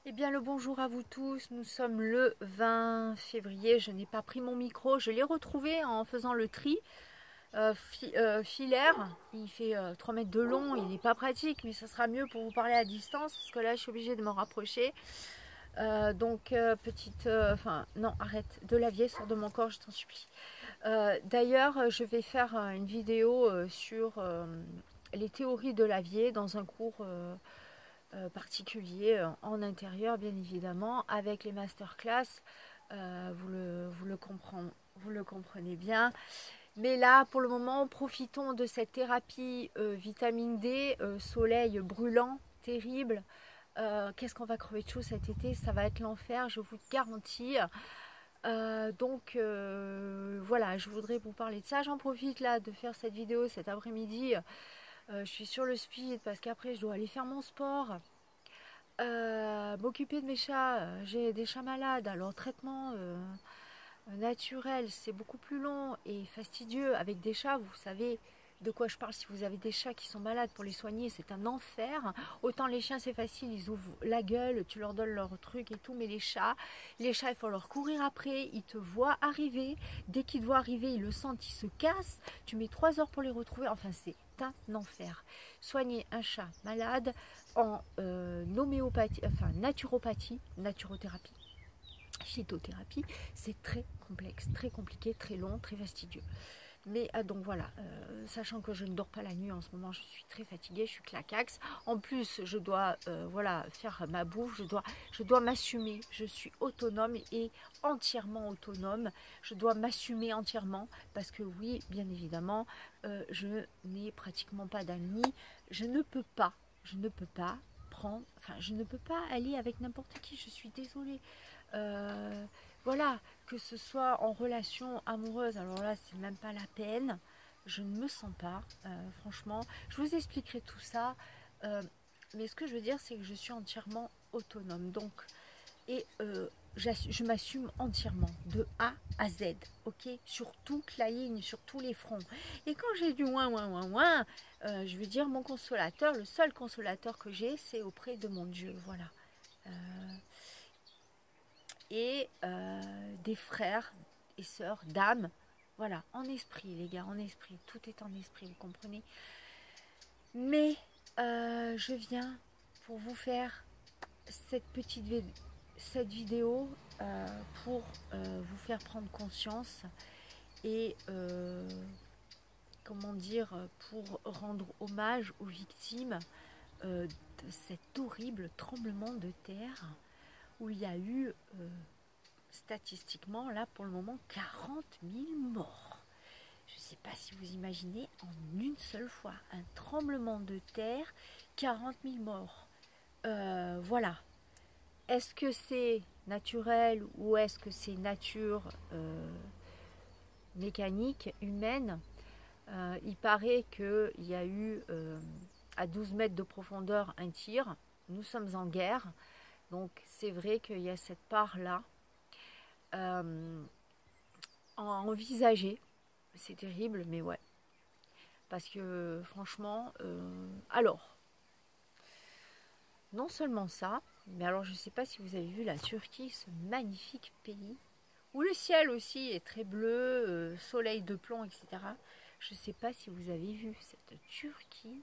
Eh bien, le bonjour à vous tous. Nous sommes le 20 février. Je n'ai pas pris mon micro. Je l'ai retrouvé en faisant le tri filaire. Il fait 3 mètres de long. Il n'est pas pratique, mais ça sera mieux pour vous parler à distance parce que là, je suis obligée de me rapprocher. Petite. Enfin, non, arrête. De lavier, sort de mon corps, je t'en supplie. D'ailleurs, je vais faire une vidéo sur les théories de Lavier dans un cours particulier en intérieur, bien évidemment, avec les masterclass. Vous le comprenez bien. Mais là, pour le moment, profitons de cette thérapie vitamine D, soleil brûlant, terrible. Qu'est-ce qu'on va crever de chaud cet été? Ça va être l'enfer, je vous le garantis. Voilà, je voudrais vous parler de ça. J'en profite là de faire cette vidéo cet après-midi. Je suis sur le speed parce qu'après je dois aller faire mon sport. M'occuper de mes chats. J'ai des chats malades, alors traitement naturel, c'est beaucoup plus long et fastidieux. Avec des chats, vous savez de quoi je parle. Si vous avez des chats qui sont malades, pour les soigner, c'est un enfer. Autant les chiens, c'est facile, ils ouvrent la gueule, tu leur donnes leur truc et tout. Mais les chats, il faut leur courir après. Ils te voient arriver. Dès qu'ils te voient arriver, ils le sentent, ils se cassent. Tu mets 3 heures pour les retrouver. Enfin, c'est un enfer. Soigner un chat malade en homéopathie, enfin naturopathie, naturothérapie, phytothérapie, c'est très complexe, très compliqué, très long, très fastidieux. Mais donc voilà, sachant que je ne dors pas la nuit en ce moment, je suis très fatiguée, je suis claquaxe. En plus, je dois voilà, faire ma bouffe, je dois m'assumer. Je suis autonome et entièrement autonome. Je dois m'assumer entièrement parce que oui, bien évidemment, je n'ai pratiquement pas d'amis. Je ne peux pas, je ne peux pas prendre, enfin, je ne peux pas aller avec n'importe qui. Je suis désolée. Euh, voilà, que ce soit en relation amoureuse, alors là, c'est même pas la peine. Je ne me sens pas, franchement. Je vous expliquerai tout ça. euh, mais ce que je veux dire, c'est que je suis entièrement autonome. Donc, et je m'assume entièrement, de A à Z, ok? Sur toute la ligne, sur tous les fronts. Et quand j'ai du ouin, je veux dire, mon consolateur, le seul consolateur que j'ai, c'est auprès de mon Dieu, voilà. Euh, et des frères et sœurs d'âme. Voilà, en esprit, les gars, en esprit. Tout est en esprit, vous comprenez. Mais je viens pour vous faire cette cette vidéo pour vous faire prendre conscience et comment dire, pour rendre hommage aux victimes de cet horrible tremblement de terre où il y a eu statistiquement, là pour le moment, 40 000 morts. Je ne sais pas si vous imaginez, en une seule fois, un tremblement de terre, 40 000 morts. Voilà. Est-ce que c'est naturel ou est-ce que c'est nature mécanique, humaine? Il paraît qu'il y a eu à 12 mètres de profondeur un tir. Nous sommes en guerre. Donc c'est vrai qu'il y a cette part-là euh, envisager. C'est terrible, mais ouais. Parce que franchement, alors, non seulement ça, mais alors je ne sais pas si vous avez vu la Turquie, ce magnifique pays, où le ciel aussi est très bleu, soleil de plomb, etc. Je ne sais pas si vous avez vu cette Turquie.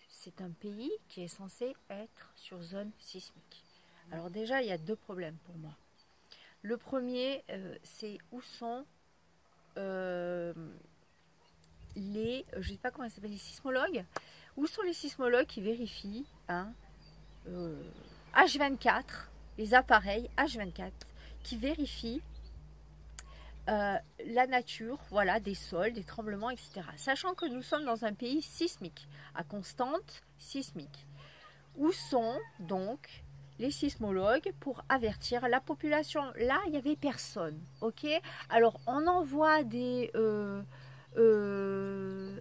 C'est un pays qui est censé être sur zone sismique. Alors déjà, il y a 2 problèmes pour moi. Le premier, c'est où sont euh, je ne sais pas comment ça s'appelle, les sismologues. Où sont les sismologues qui vérifient H24, les appareils H24, qui vérifient la nature, voilà, des sols, des tremblements, etc. Sachant que nous sommes dans un pays sismique, à constante sismique. Où sont donc les sismologues pour avertir la population? Là, il n'y avait personne, ok? Alors, on envoie des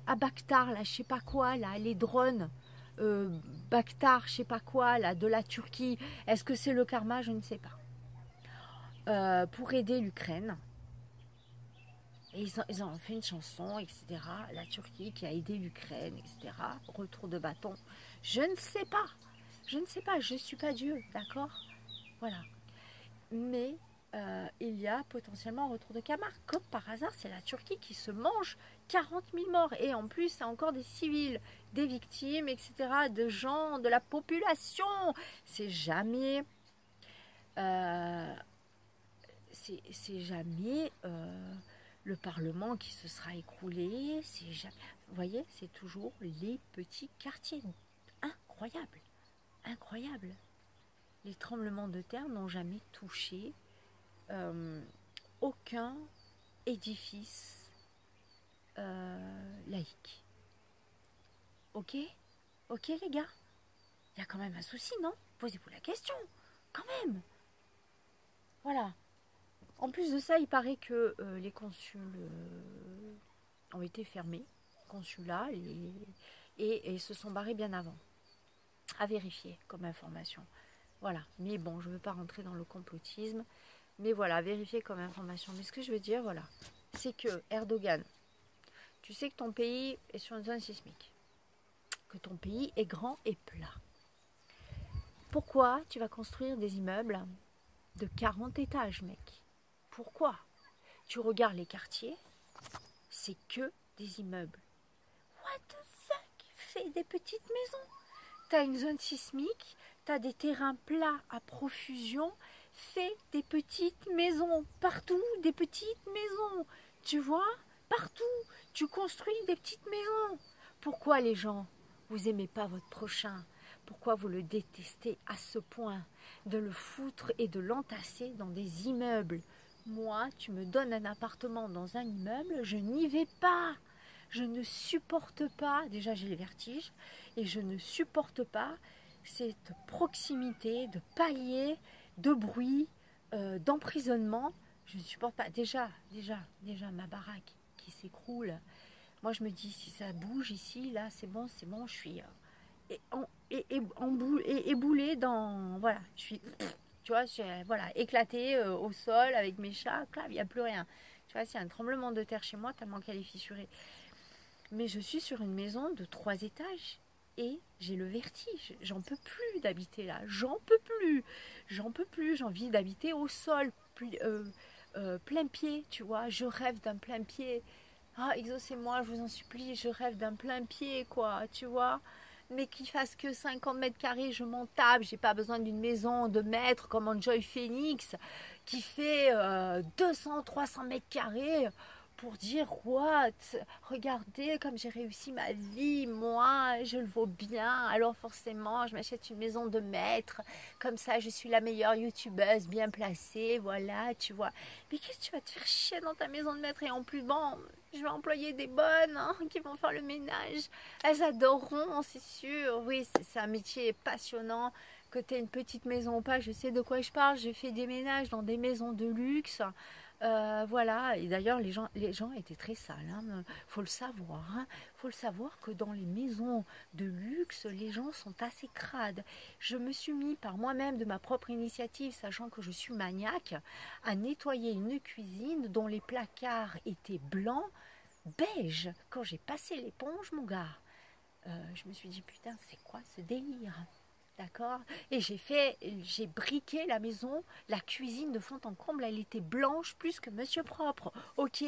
à Bakhtar, là, je sais pas quoi, là, les drones. Bakhtar, je sais pas quoi, là, de la Turquie. Est-ce que c'est le karma? Je ne sais pas. Pour aider l'Ukraine. Et ils ont fait une chanson, etc. La Turquie qui a aidé l'Ukraine, etc. Retour de bâton. Je ne sais pas. Je ne sais pas, je ne suis pas Dieu, d'accord? Voilà. Mais il y a potentiellement un retour de Camargue. Comme par hasard, c'est la Turquie qui se mange 40 000 morts. Et en plus, c'est encore des civils, des victimes, etc., de gens, de la population. C'est jamais... c'est jamais le Parlement qui se sera écroulé. C'est jamais... Vous voyez, c'est toujours les petits quartiers. Incroyable. Incroyable. Les tremblements de terre n'ont jamais touché aucun édifice laïque. Ok? Ok les gars? Il y a quand même un souci, non? Posez-vous la question, quand même. Voilà. En plus de ça, il paraît que les consuls ont été fermés, consulats, et se sont barrés bien avant. À vérifier comme information. Voilà. Mais bon, je ne veux pas rentrer dans le complotisme. Mais voilà, vérifier comme information. Mais ce que je veux dire, voilà, c'est que Erdogan, tu sais que ton pays est sur une zone sismique, que ton pays est grand et plat. Pourquoi tu vas construire des immeubles de 40 étages, mec? Pourquoi? Tu regardes les quartiers, c'est que des immeubles. What the fuck? Fais des petites maisons. T'as une zone sismique, t'as des terrains plats à profusion. Fais des petites maisons, partout, des petites maisons, tu vois, partout, tu construis des petites maisons. Pourquoi les gens, vous aimez pas votre prochain? Pourquoi vous le détestez à ce point de le foutre et de l'entasser dans des immeubles? Moi, tu me donnes un appartement dans un immeuble, je n'y vais pas. Je ne supporte pas, déjà j'ai les vertiges, et je ne supporte pas cette proximité de paliers, de bruit, d'emprisonnement. Je ne supporte pas. Déjà, ma baraque qui s'écroule. Moi, je me dis, si ça bouge ici, là, c'est bon, je suis éboulée dans... Voilà, je suis... Tu vois, voilà, éclatée au sol avec mes chats, il n'y a plus rien. Tu vois, s'il y a un tremblement de terre chez moi, tellement qu'elle est fissurée. Mais je suis sur une maison de 3 étages. Et j'ai le vertige, j'en peux plus d'habiter là, j'en peux plus, j'ai envie d'habiter au sol, plein pied, tu vois, je rêve d'un plein pied. Ah, exaucez-moi, je vous en supplie, je rêve d'un plein pied, quoi, tu vois. Mais qu'il fasse que 50 mètres carrés, je m'en tape, j'ai pas besoin d'une maison de maître comme Enjoy Phoenix qui fait 200, 300 mètres carrés. Pour dire, what, regardez comme j'ai réussi ma vie, moi, je le vaux bien, alors forcément, je m'achète une maison de maître, comme ça, je suis la meilleure youtubeuse, bien placée, voilà, tu vois. Mais qu'est-ce que tu vas te faire chier dans ta maison de maître? Et en plus, bon, je vais employer des bonnes qui vont faire le ménage. Elles adoreront, c'est sûr. Oui, c'est un métier passionnant. Que tu aies une petite maison ou pas, je sais de quoi je parle. J'ai fait des ménages dans des maisons de luxe. Voilà, et d'ailleurs les gens étaient très sales, hein. Faut le savoir, hein. Faut le savoir que dans les maisons de luxe, les gens sont assez crades. Je me suis mis par moi-même de ma propre initiative, sachant que je suis maniaque, à nettoyer une cuisine dont les placards étaient blancs, beige. Quand j'ai passé l'éponge, mon gars, je me suis dit putain, c'est quoi ce délire? D'accord? Et j'ai briqué la maison, la cuisine de fond en comble, elle était blanche plus que Monsieur Propre. Ok?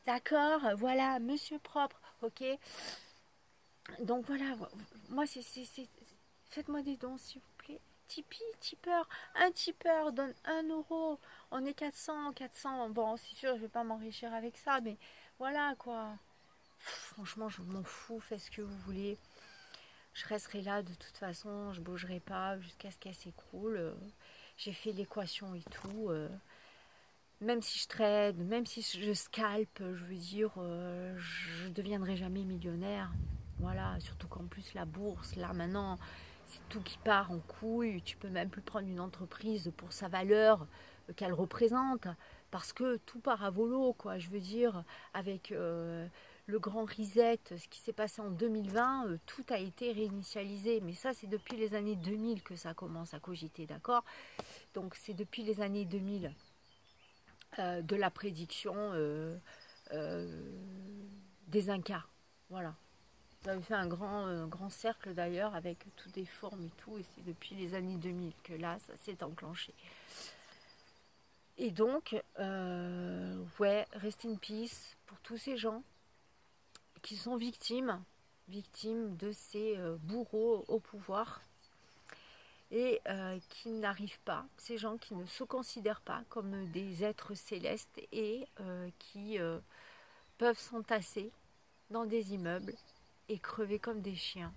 D'accord? Voilà, Monsieur Propre. Ok? Donc voilà, moi faites-moi des dons s'il vous plaît. Tipeee, tipeur, un tipeur donne 1 euro. On est 400. Bon, c'est sûr, je vais pas m'enrichir avec ça, mais voilà quoi. Franchement, je m'en fous, faites ce que vous voulez. Je resterai là de toute façon, je bougerai pas jusqu'à ce qu'elle s'écroule. J'ai fait l'équation et tout. Même si je trade, même si je scalpe, je veux dire, je deviendrai jamais millionnaire. Voilà, surtout qu'en plus la bourse, là maintenant, c'est tout qui part en couille. Tu peux même plus prendre une entreprise pour sa valeur qu'elle représente, parce que tout part à volo, quoi. Je veux dire, avec le grand reset, ce qui s'est passé en 2020, tout a été réinitialisé. Mais ça, c'est depuis les années 2000 que ça commence à cogiter, d'accord? Donc, c'est depuis les années 2000 de la prédiction des Incas. Voilà. J'avais fait un grand cercle d'ailleurs avec toutes des formes et tout, et c'est depuis les années 2000 que là, ça s'est enclenché. Et donc, ouais, rest in peace pour tous ces gens qui sont victimes de ces bourreaux au pouvoir et qui n'arrivent pas, ces gens qui ne se considèrent pas comme des êtres célestes et qui peuvent s'entasser dans des immeubles et crever comme des chiens.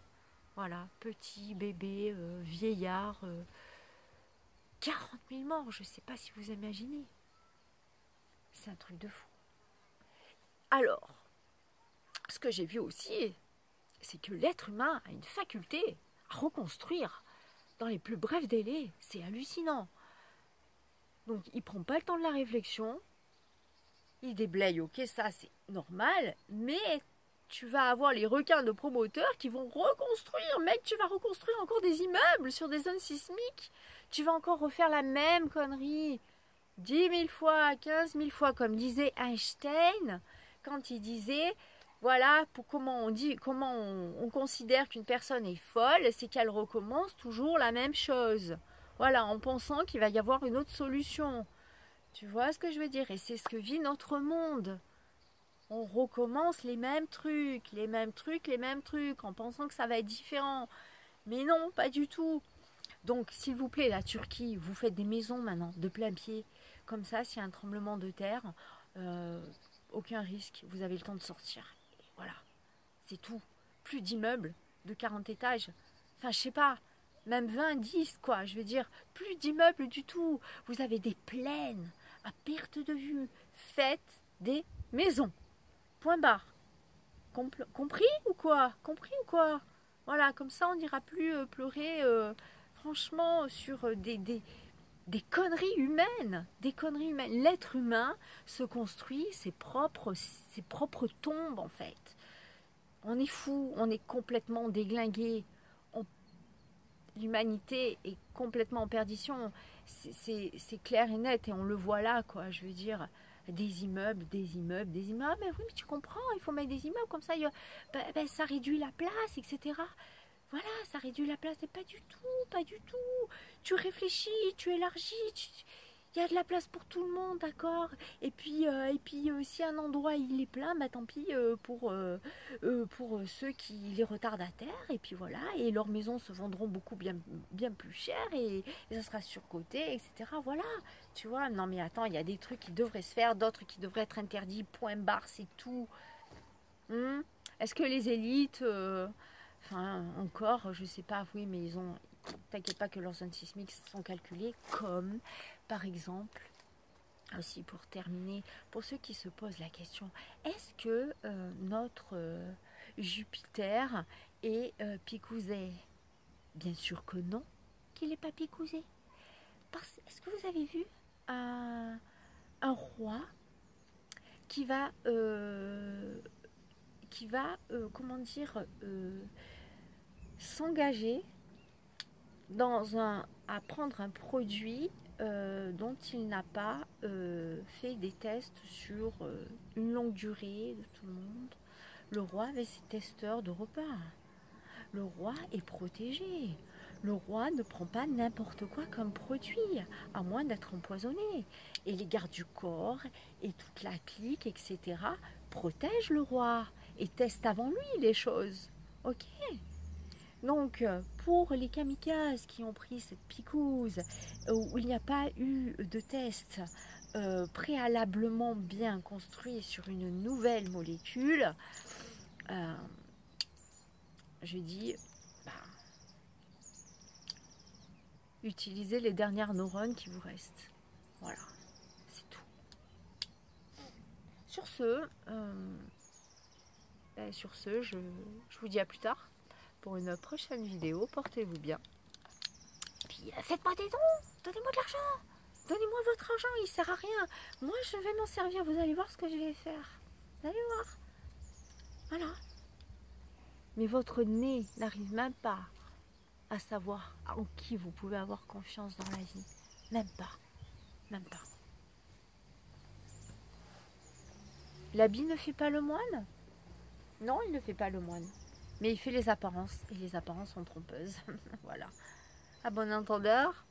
Voilà, petits, bébés, vieillards, 40 000 morts, je ne sais pas si vous imaginez. C'est un truc de fou. Alors, ce que j'ai vu aussi, c'est que l'être humain a une faculté à reconstruire dans les plus brefs délais. C'est hallucinant. Donc, il ne prend pas le temps de la réflexion. Il déblaye, ok, ça c'est normal, mais tu vas avoir les requins de promoteurs qui vont reconstruire. Mec, tu vas reconstruire encore des immeubles sur des zones sismiques. Tu vas encore refaire la même connerie 10 000 fois, 15 000 fois, comme disait Einstein, quand il disait, voilà, comment on considère qu'une personne est folle, c'est qu'elle recommence toujours la même chose. Voilà, en pensant qu'il va y avoir une autre solution. Tu vois ce que je veux dire? Et c'est ce que vit notre monde. On recommence les mêmes trucs, en pensant que ça va être différent. Mais non, pas du tout. Donc, s'il vous plaît, la Turquie, vous faites des maisons maintenant, de plein pied. Comme ça, s'il y a un tremblement de terre, aucun risque, vous avez le temps de sortir. Et voilà, c'est tout. Plus d'immeubles de 40 étages. Enfin, je sais pas, même 20, 10, quoi. Je veux dire, plus d'immeubles du tout. Vous avez des plaines à perte de vue. Faites des maisons. Point barre. Compris ou quoi? Voilà, comme ça on n'ira plus pleurer franchement sur des conneries humaines. L'être humain se construit ses propres tombes en fait. On est fou, on est complètement déglingué. L'humanité est complètement en perdition. C'est clair et net et on le voit là, quoi. Je veux dire, des immeubles. Ah, mais oui, mais tu comprends, il faut mettre des immeubles comme ça, ça réduit la place, etc. Voilà, ça réduit la place, et pas du tout. Tu réfléchis, tu élargis, il y a de la place pour tout le monde, d'accord. Et puis, si un endroit il est plein, bah tant pis pour ceux qui les retardataires. Et puis voilà, et leurs maisons se vendront beaucoup bien plus cher et ça sera surcoté, etc. Voilà, tu vois. Non mais attends, il y a des trucs qui devraient se faire, d'autres qui devraient être interdits. Point barre, c'est tout. Est-ce que les élites, enfin encore, je sais pas, oui, mais ils ont. T'inquiète pas que leurs zones sismiques sont calculées comme, par exemple, aussi pour terminer, pour ceux qui se posent la question, est-ce que notre Jupiter est picousé? Bien sûr que non, qu'il n'est pas picousé. Est-ce que vous avez vu un roi qui va comment dire, s'engager à prendre un produit dont il n'a pas fait des tests sur une longue durée de tout le monde. Le roi avait ses testeurs de repas. Le roi est protégé. Le roi ne prend pas n'importe quoi comme produit, à moins d'être empoisonné. Et les gardes du corps et toute la clique, etc., protègent le roi et testent avant lui les choses. Ok? Donc, pour les kamikazes qui ont pris cette picouse, où il n'y a pas eu de test préalablement bien construit sur une nouvelle molécule, je dis, utilisez les dernières neurones qui vous restent. Voilà, c'est tout. Sur ce, je vous dis à plus tard pour une prochaine vidéo. Portez-vous bien. Puis faites-moi des dons, donnez-moi de l'argent. Donnez-moi votre argent, il sert à rien. Moi, je vais m'en servir. Vous allez voir ce que je vais faire. Vous allez voir. Voilà. Mais votre nez n'arrive même pas à savoir en qui vous pouvez avoir confiance dans la vie. Même pas. L'habit ne fait pas le moine? Non, il ne fait pas le moine. Mais il fait les apparences, et les apparences sont trompeuses. Voilà. À bon entendeur.